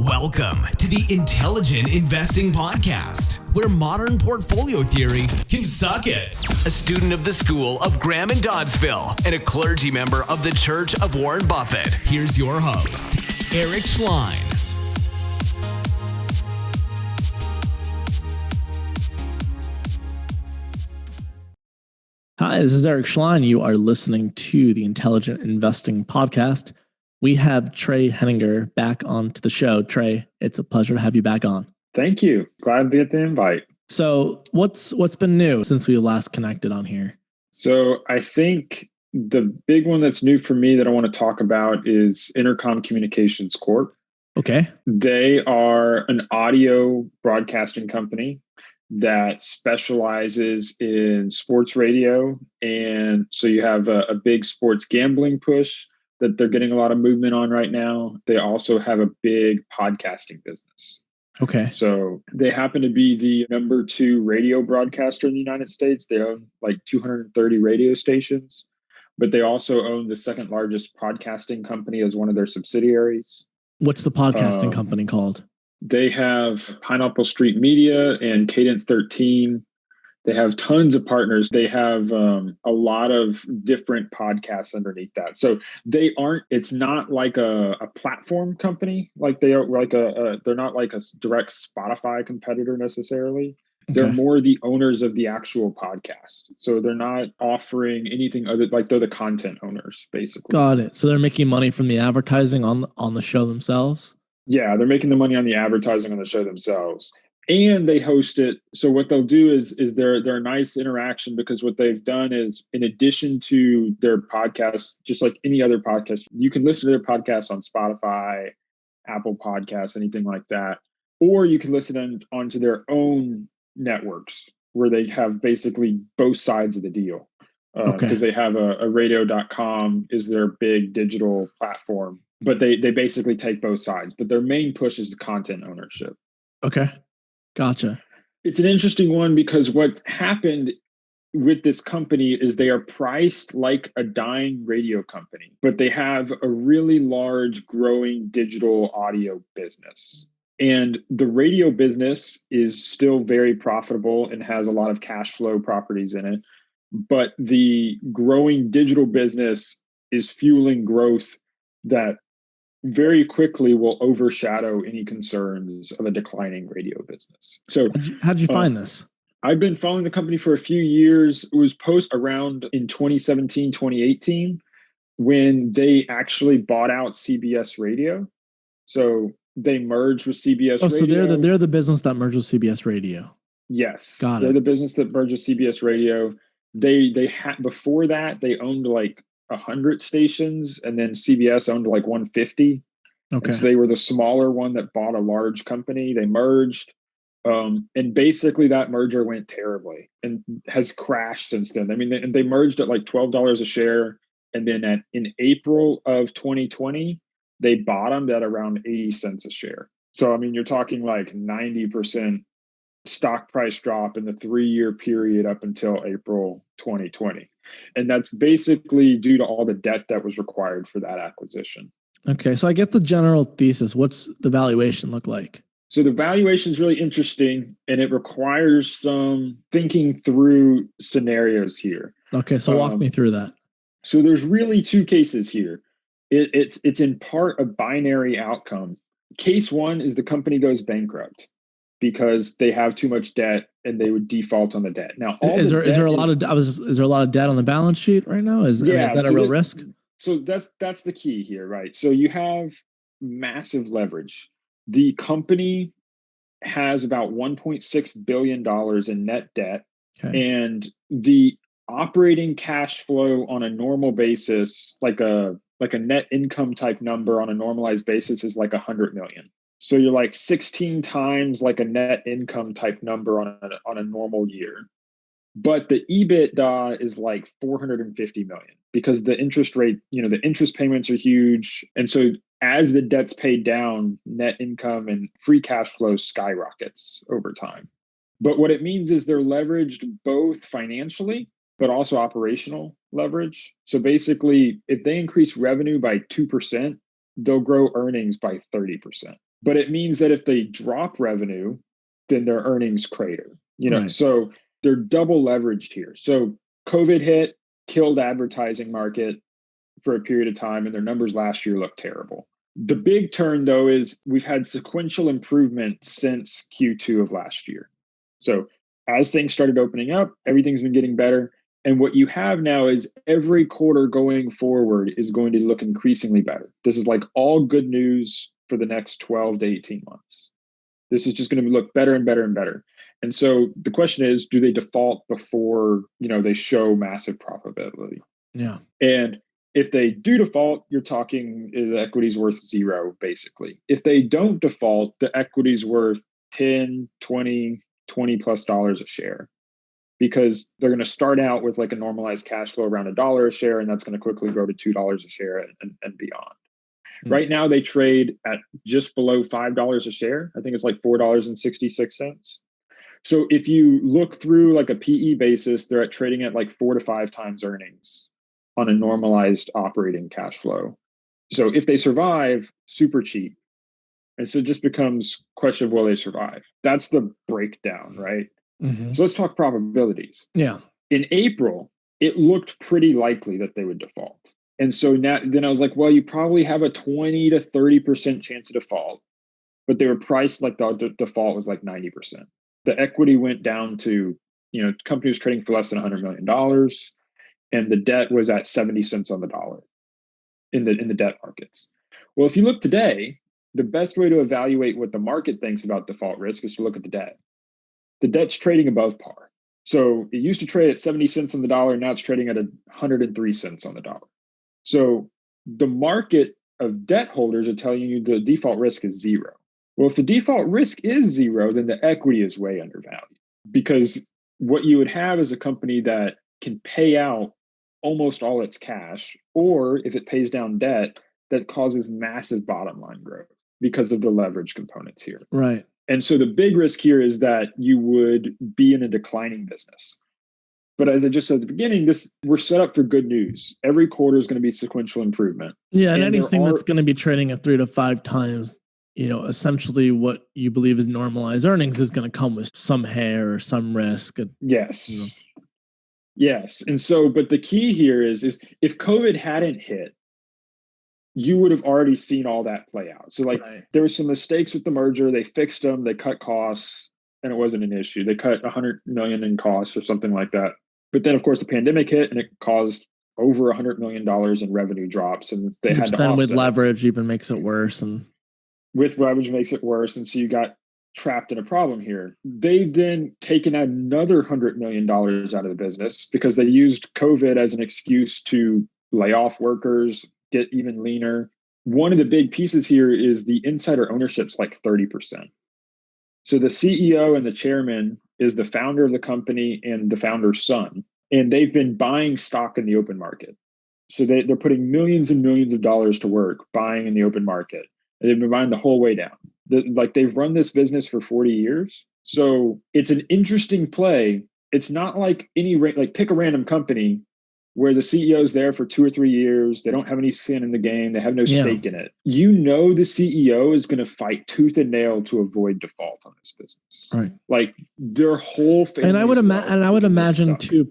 Welcome to the Intelligent Investing Podcast, where modern portfolio theory can suck it. A student of the School of Graham and Doddsville and a clergy member of the Church of Warren Buffett, here's your host, Eric Schleien. Hi, this is Eric Schleien. You are listening to the Intelligent Investing Podcast. We have Trey Henninger back onto the show. Trey, it's a pleasure to have you back on. Thank you. Glad to get the invite. So what's been new since we last connected on here? So I think the big one that's new for me that I want to talk about is Entercom Communications Corp. Okay. They are an audio broadcasting company that specializes in sports radio. And so you have a big sports gambling push that they're getting a lot of movement on right now. They also have a big podcasting business. Okay. So they happen to be the number 2 radio broadcaster in the United States. They own like 230 radio stations, but they also own the second largest podcasting company as one of their subsidiaries. What's the podcasting company called? They have Pineapple Street Media and Cadence 13. They have tons of partners. They have a lot of different podcasts underneath that. So it's not like a platform company. Like they are like they're not like a direct Spotify competitor necessarily. Okay. They're more the owners of the actual podcast. So they're not offering anything other, like they're the content owners basically. Got it. So they're making money from the advertising on the show themselves? Yeah, they're making the money on the advertising on the show themselves. And they host it. So what they'll do is they're a nice interaction, because what they've done is, in addition to their podcast, just like any other podcast, you can listen to their podcast on Spotify, Apple Podcasts, anything like that. Or you can listen onto their own networks where they have basically both sides of the deal. Because they have a radio.com is their big digital platform, but they basically take both sides. But their main push is the content ownership. Okay. Gotcha. It's an interesting one, because what's happened with this company is they are priced like a dying radio company, but they have a really large growing digital audio business. And the radio business is still very profitable and has a lot of cash flow properties in it. But the growing digital business is fueling growth that very quickly will overshadow any concerns of a declining radio business. So how'd you find this? I've been following the company for a few years. It was post around in 2017, 2018, when they actually bought out CBS Radio. So they merged with CBS Radio. So they're the business that merged with CBS Radio. Yes. Got it. They're the business that merged with CBS Radio. They had, before that, they owned like 100 stations, and then CBS owned like 150. Okay. And so they were the smaller one that bought a large company. They merged. And basically that merger went terribly and has crashed since then. I mean, they merged at like $12 a share. And then in April of 2020, they bottomed at around 80 cents a share. So, I mean, you're talking like 90% stock price drop in the 3-year period up until April 2020. And that's basically due to all the debt that was required for that acquisition. Okay, so I get the general thesis. What's the valuation look like? So the valuation is really interesting, and it requires some thinking through scenarios here. Okay, so walk me through that. So there's really 2 cases here. It's in part a binary outcome. Case 1 is the company goes bankrupt because they have too much debt and they would default on the debt. Now, is there a lot of debt on the balance sheet right now? Is that a real risk? So that's the key here, right? So you have massive leverage. The company has about $1.6 billion in net debt, and the operating cash flow on a normal basis, like a net income type number on a normalized basis, is like 100 million. So you're like 16 times like a net income type number on a normal year. But the EBITDA is like 450 million, because the interest rate, the interest payments are huge. And so as the debt's paid down, net income and free cash flow skyrockets over time. But what it means is they're leveraged both financially, but also operational leverage. So basically, if they increase revenue by 2%, they'll grow earnings by 30%. But it means that if they drop revenue, then their earnings crater. Right. So they're double leveraged here. So COVID hit, killed advertising market for a period of time, and their numbers last year looked terrible. The big turn, though, is we've had sequential improvement since Q2 of last year. So as things started opening up, everything's been getting better. And what you have now is every quarter going forward is going to look increasingly better. This is like all good news for the next 12 to 18 months. This is just going to look better and better and better. And so the question is, do they default before, they show massive profitability? Yeah. And if they do default, you're talking the equity's worth zero, basically. If they don't default, the equity's worth 10, 20 plus dollars a share, because they're going to start out with like a normalized cash flow around $1 a share, and that's going to quickly grow to $2 a share and beyond. Mm-hmm. Right now, they trade at just below $5 a share. I think it's like $4.66. So if you look through like a PE basis, they're trading at like 4 to 5 times earnings on a normalized operating cash flow. So if they survive, super cheap. And so it just becomes question of will they survive? That's the breakdown, right? Mm-hmm. So let's talk probabilities. Yeah. In April, it looked pretty likely that they would default. And so then I was like, well, you probably have a 20 to 30% chance of default, but they were priced like the default was like 90%. The equity went down to, the company was trading for less than $100 million. And the debt was at 70 cents on the dollar in the debt markets. Well, if you look today, the best way to evaluate what the market thinks about default risk is to look at the debt. The debt's trading above par. So it used to trade at 70 cents on the dollar. Now it's trading at 103 cents on the dollar. So the market of debt holders are telling you the default risk is zero. Well, if the default risk is zero, then the equity is way undervalued, because what you would have is a company that can pay out almost all its cash, or if it pays down debt, that causes massive bottom line growth because of the leverage components here. Right. And so the big risk here is that you would be in a declining business. But as I just said at the beginning, we're set up for good news. Every quarter is going to be sequential improvement. Yeah, and anything that's going to be trading at 3 to 5 times, essentially what you believe is normalized earnings is going to come with some hair or some risk. Yes. Yes. And so, but the key here is if COVID hadn't hit, you would have already seen all that play out. So There were some mistakes with the merger. They fixed them. They cut costs, and it wasn't an issue. They cut $100 million in costs or something like that. But then, of course, the pandemic hit, and it caused over $100 million in revenue drops, and they had to then offset with leverage even makes it worse. And with leverage makes it worse. And so you got trapped in a problem here. They've then taken another $100 million out of the business because they used COVID as an excuse to lay off workers, get even leaner. One of the big pieces here is the insider ownership's like 30%. So the CEO and the chairman is the founder of the company and the founder's son. And they've been buying stock in the open market. So they're putting millions and millions of dollars to work buying in the open market. And they've been buying the whole way down. They've run this business for 40 years. So it's an interesting play. It's not like pick a random company where the CEO is there for 2 or 3 years. They don't have any skin in the game. They have no stake in it. The CEO is going to fight tooth and nail to avoid default on this business. Right. Like their whole family. And I would imagine too,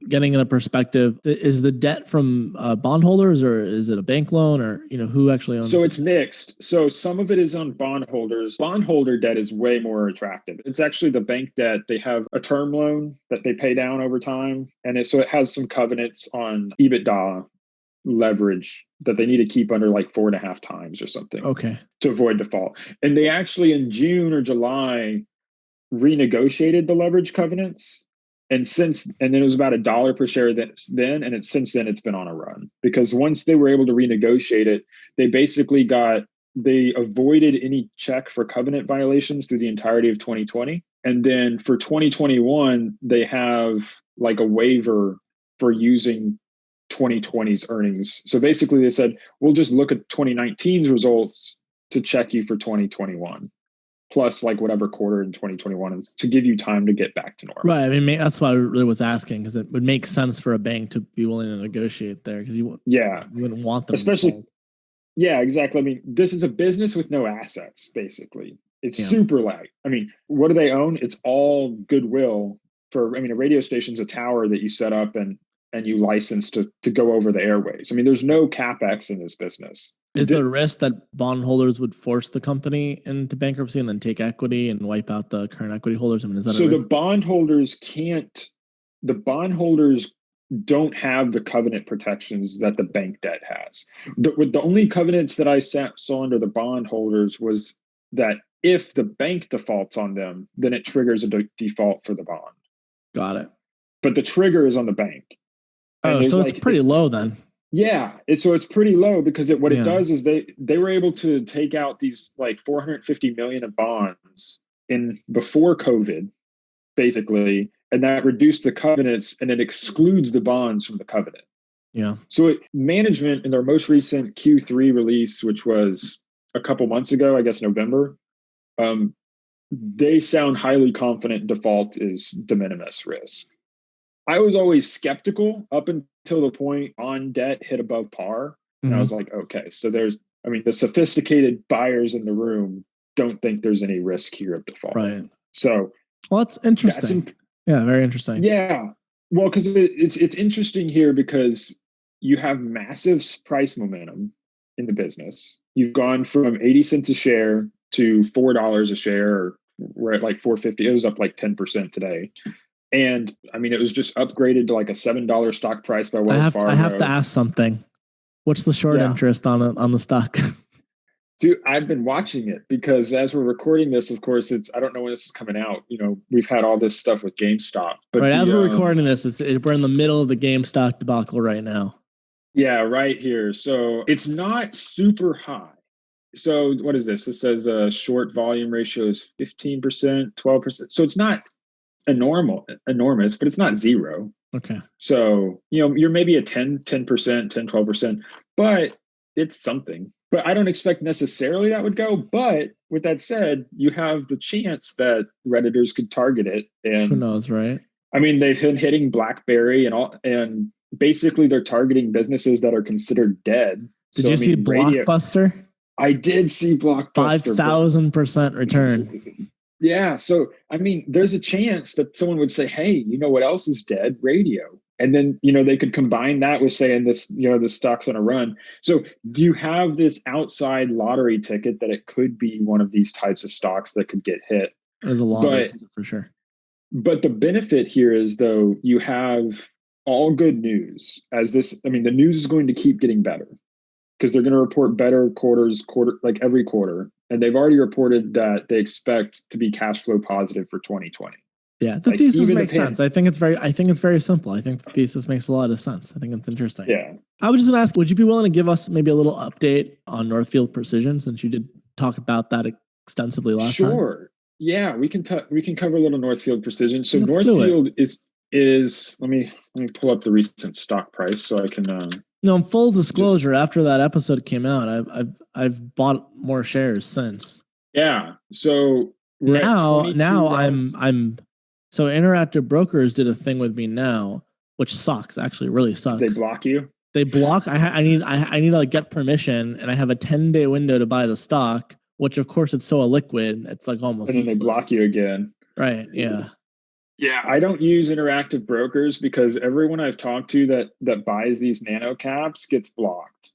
getting in a perspective, is the debt from bondholders, or is it a bank loan, or who actually owns it? So it's mixed. So some of it is on bondholders. Bondholder debt is way more attractive. It's actually the bank debt. They have a term loan that they pay down over time, and so it has some covenants on EBITDA leverage that they need to keep under like 4.5 times or something. Okay. To avoid default. And they actually in June or July renegotiated the leverage covenants. And then it was about $1 per share then, and since then it's been on a run, because once they were able to renegotiate it, they avoided any check for covenant violations through the entirety of 2020. And then for 2021, they have like a waiver for using 2020's earnings. So basically they said, we'll just look at 2019's results to check you for 2021. Plus like whatever quarter in 2021 is to give you time to get back to normal. Right. I mean, that's why I really was asking, because it would make sense for a bank to be willing to negotiate there, because you wouldn't want them. Yeah, exactly. I mean, this is a business with no assets, basically. It's super light. I mean, what do they own? It's all goodwill for, I mean, a radio station's a tower that you set up and you license to go over the airways. I mean, there's no CapEx in this business. Is there a risk that bondholders would force the company into bankruptcy and then take equity and wipe out the current equity holders? I mean, is that so a risk? The bondholders don't have the covenant protections that the bank debt has. The only covenants that I saw under the bondholders was that if the bank defaults on them, then it triggers a default for the bond. Got it. But the trigger is on the bank. Oh, so it's pretty low then. Yeah, so it's pretty low because it does is they were able to take out these like $450 million of bonds before COVID, basically, and that reduced the covenants and it excludes the bonds from the covenant. Yeah. So management in their most recent Q3 release, which was a couple months ago, I guess November, they sound highly confident default is de minimis risk. I was always skeptical up until the point on debt hit above par. And I was like, okay, so the sophisticated buyers in the room don't think there's any risk here of default. Right. So, well, that's interesting. Yeah, very interesting. Yeah. Well, because it's interesting here because you have massive price momentum in the business. You've gone from 80 cents a share to $4 a share, or we're at like $4.50. It was up like 10% today. And I mean, it was just upgraded to like a $7 stock price by Wells Fargo. I have to ask something. What's the short interest on the stock? Dude, I've been watching it because as we're recording this, of course, I don't know when this is coming out. You know, we've had all this stuff with GameStop. But right, as we're recording this, we're in the middle of the GameStop debacle right now. Yeah, right here. So it's not super high. So what is this? This says short volume ratio is 15%, 12%. So it's not enormous, but it's not zero. Okay. So, you're maybe a 10%, 12%, but it's something. But I don't expect necessarily that would go. But with that said, you have the chance that Redditors could target it. And who knows, right? I mean, they've been hitting BlackBerry and basically they're targeting businesses that are considered dead. Did you see Blockbuster? I did see Blockbuster. 5,000% return. Yeah. So, I mean, there's a chance that someone would say, hey, you know what else is dead? Radio. And then, they could combine that with saying this, the stock's on a run. So you have this outside lottery ticket that it could be one of these types of stocks that could get hit. There's a lottery ticket for sure. But the benefit here is, though, you have all good news the news is going to keep getting better because they're going to report better like every quarter. And they've already reported that they expect to be cash flow positive for 2020. Yeah, the thesis makes sense. I think it's very simple. I think the thesis makes a lot of sense. I think it's interesting. Yeah. I was just going to ask, would you be willing to give us maybe a little update on Northfield Precision, since you did talk about that extensively last time? Sure. Yeah, we can cover a little Northfield Precision. So Northfield is let me pull up the recent stock price so I can in full disclosure, after that episode came out, I've bought more shares since. Yeah. So now I'm so Interactive Brokers did a thing with me now, which sucks. Actually, really sucks. Did they block you? They block. I need to like get permission, and I have a 10-day window to buy the stock, which of course it's so illiquid. It's like almost. And then useless. They block you again. Right. Yeah. Yeah, I don't use Interactive Brokers because everyone I've talked to that buys these nano caps gets blocked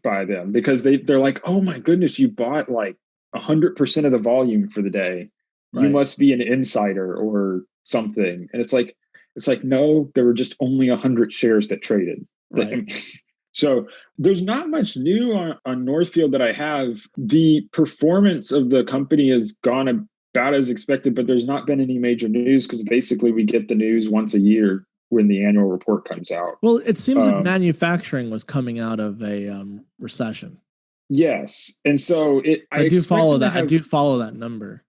by them because they're like, oh my goodness, you bought like 100% of the volume for the day. Right. You must be an insider or something. And it's like, no, there were just only 100 shares that traded. Right. So there's not much new on Northfield that I have. The performance of the company has gone about as expected, but there's not been any major news because basically we get the news once a year when the annual report comes out. Well, it seems like manufacturing was coming out of a recession. Yes. And so I do follow that. I do follow that number.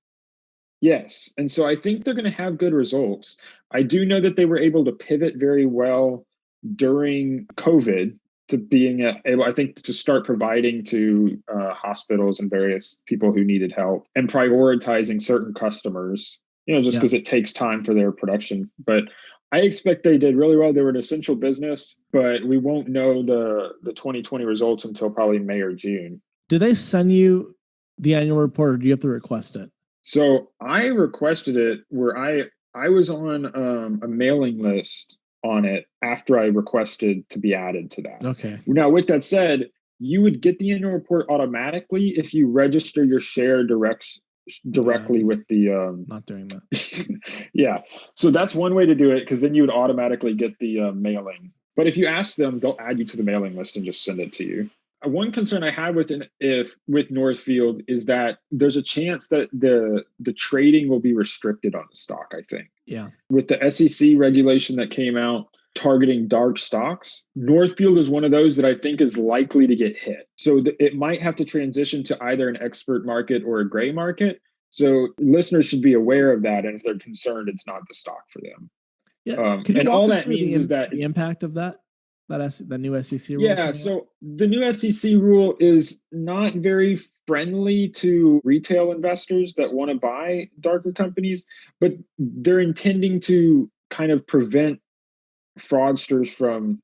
Yes. And so I think they're going to have good results. I do know that they were able to pivot very well during COVID to being able, I think, to start providing to hospitals and various people who needed help and prioritizing certain customers, just because it takes time for their production. But I expect they did really well. They were an essential business, but we won't know the 2020 results until probably May or June. Do they send you the annual report, or do you have to request it? So I requested it where I was on a mailing list on it after I requested to be added to that. Okay. Now, with that said, you would get the annual report automatically if you register your share directly with the not doing that. Yeah, so that's one way to do it, because then you would automatically get the mailing. But if you ask them, they'll add you to the mailing list and just send it to you. One concern I have with Northfield is that there's a chance that the trading will be restricted on the stock, I think. Yeah. With the SEC regulation that came out targeting dark stocks, Northfield is one of those that I think is likely to get hit. So it might have to transition to either an expert market or a gray market. So listeners should be aware of that. And if they're concerned, it's not the stock for them. Yeah. And all that means is that the impact of that new SEC rule. Yeah. So the new SEC rule is not very friendly to retail investors that want to buy darker companies, but they're intending to kind of prevent fraudsters from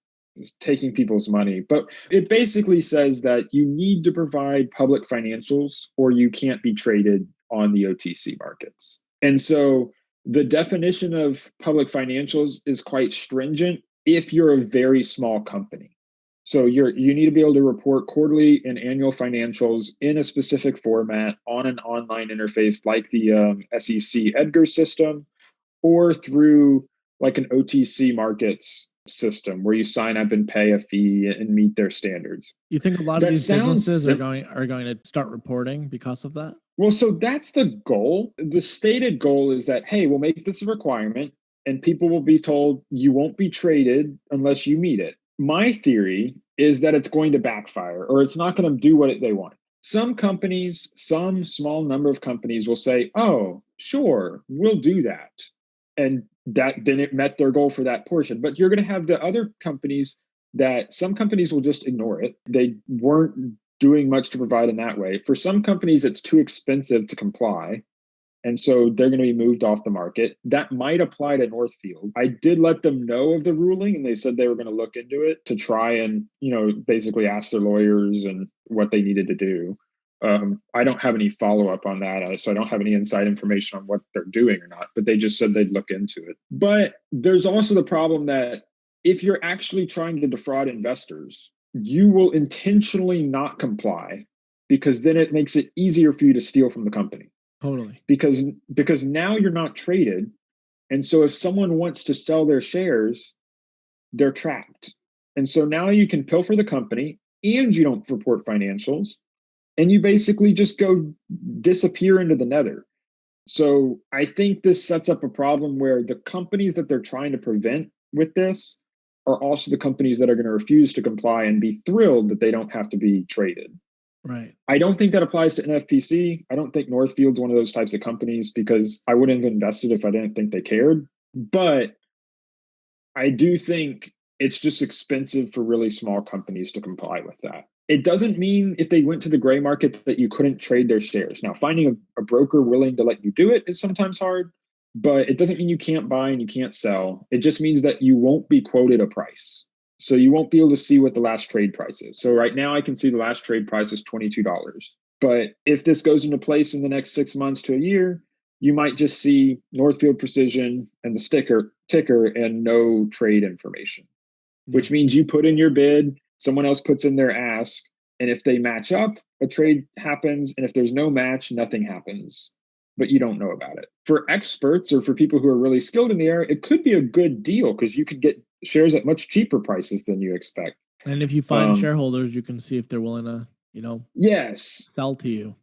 taking people's money. But it basically says that you need to provide public financials or you can't be traded on the OTC markets. And so the definition of public financials is quite stringent if you're a very small company. So you need to be able to report quarterly and annual financials in a specific format on an online interface like the SEC Edgar system, or through like an OTC markets system where you sign up and pay a fee and meet their standards. You think a lot of these businesses are going to start reporting because of that? Well, so that's the goal. The stated goal is that, hey, we'll make this a requirement and people will be told you won't be traded unless you meet it. My theory is that it's going to backfire, or it's not going to do what they want. Some companies, some small number of companies will say, oh, sure, we'll do that. And that then it met their goal for that portion. But you're going to have the other companies that some companies will just ignore it. They weren't doing much to provide in that way. For some companies, it's too expensive to comply. And so they're going to be moved off the market. That might apply to Northfield. I did let them know of the ruling, and they said they were going to look into it to try and, basically ask their lawyers and what they needed to do. I don't have any follow-up on that, so I don't have any inside information on what they're doing or not, but they just said they'd look into it. But there's also the problem that if you're actually trying to defraud investors, you will intentionally not comply, because then it makes it easier for you to steal from the company. Totally. Because now you're not traded. And so if someone wants to sell their shares, they're trapped. And so now you can pilfer the company and you don't report financials, and you basically just go disappear into the nether. So I think this sets up a problem where the companies that they're trying to prevent with this are also the companies that are going to refuse to comply and be thrilled that they don't have to be traded. Right. I don't think that applies to NFPIC. I don't think Northfield's one of those types of companies, because I wouldn't have invested if I didn't think they cared. But I do think it's just expensive for really small companies to comply with that. It doesn't mean if they went to the gray market that you couldn't trade their shares. Now, finding a broker willing to let you do it is sometimes hard, but it doesn't mean you can't buy and you can't sell. It just means that you won't be quoted a price. So you won't be able to see what the last trade price is. So right now I can see the last trade price is $22. But if this goes into place in the next 6 months to a year, you might just see Northfield Precision and the ticker and no trade information, which means you put in your bid, someone else puts in their ask, and if they match up, a trade happens. And if there's no match, nothing happens, but you don't know about it. For experts or for people who are really skilled in the area, it could be a good deal because you could get shares at much cheaper prices than you expect. And if you find shareholders, you can see if they're willing to, yes, sell to you.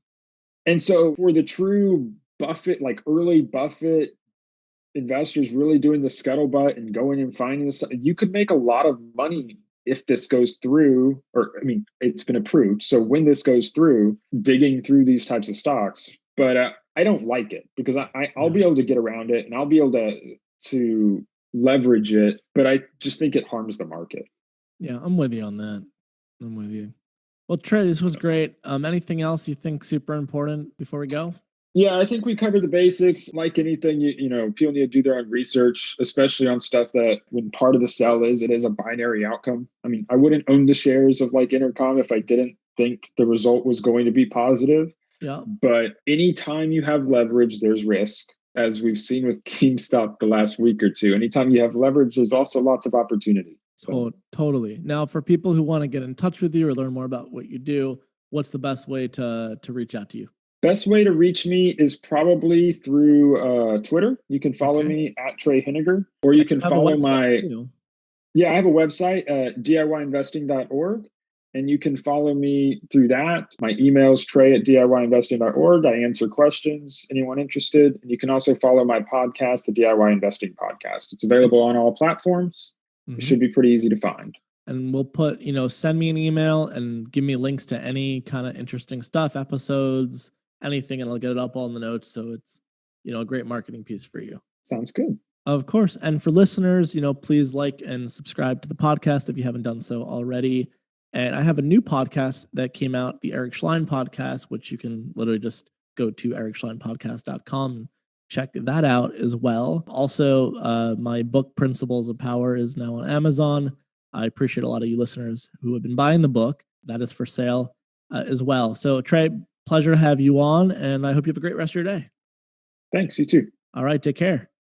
And so for the true Buffett, like early Buffett investors really doing the scuttlebutt and going and finding this stuff, you could make a lot of money if this goes through, it's been approved. So when this goes through, digging through these types of stocks, but I don't like it because I'll be able to get around it and I'll be able to leverage it, but I just think it harms the market. Yeah, I'm with you on that. I'm with you. Well, Trey, this was great. Anything else you think super important before we go? Yeah, I think we covered the basics. Like anything, people need to do their own research, especially on stuff that when part of the sell it is a binary outcome. I mean, I wouldn't own the shares of like Entercom if I didn't think the result was going to be positive. Yeah. But anytime you have leverage, there's risk. As we've seen with GameStop the last week or two, anytime you have leverage, there's also lots of opportunity. So. Totally. Now, for people who want to get in touch with you or learn more about what you do, what's the best way to reach out to you? Best way to reach me is probably through Twitter. You can follow me at Trey Henninger, or you can follow my. Yeah, I have a website, DIYinvesting.org, and you can follow me through that. My email is trey@DIYinvesting.org. I answer questions, anyone interested. And you can also follow my podcast, the DIY Investing Podcast. It's available on all platforms. It should be pretty easy to find. And we'll put, send me an email and give me links to any kind of interesting stuff, episodes, anything, and I'll get it up all in the notes. So it's, a great marketing piece for you. Sounds good. Of course. And for listeners, please like and subscribe to the podcast if you haven't done so already. And I have a new podcast that came out, the Eric Schleien podcast, which you can literally just go to ericschleinpodcast.com and check that out as well. Also, my book, Principles of Power, is now on Amazon. I appreciate a lot of you listeners who have been buying the book. That is for sale as well. So, Trey, pleasure to have you on, and I hope you have a great rest of your day. Thanks. You too. All right. Take care.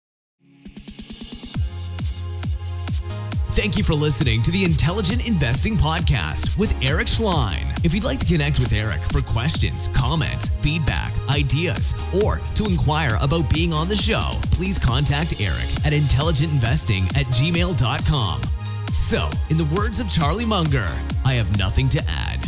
Thank you for listening to the Intelligent Investing Podcast with Eric Schleien. If you'd like to connect with Eric for questions, comments, feedback, ideas, or to inquire about being on the show, please contact Eric at intelligentinvesting@gmail.com. So, in the words of Charlie Munger, I have nothing to add.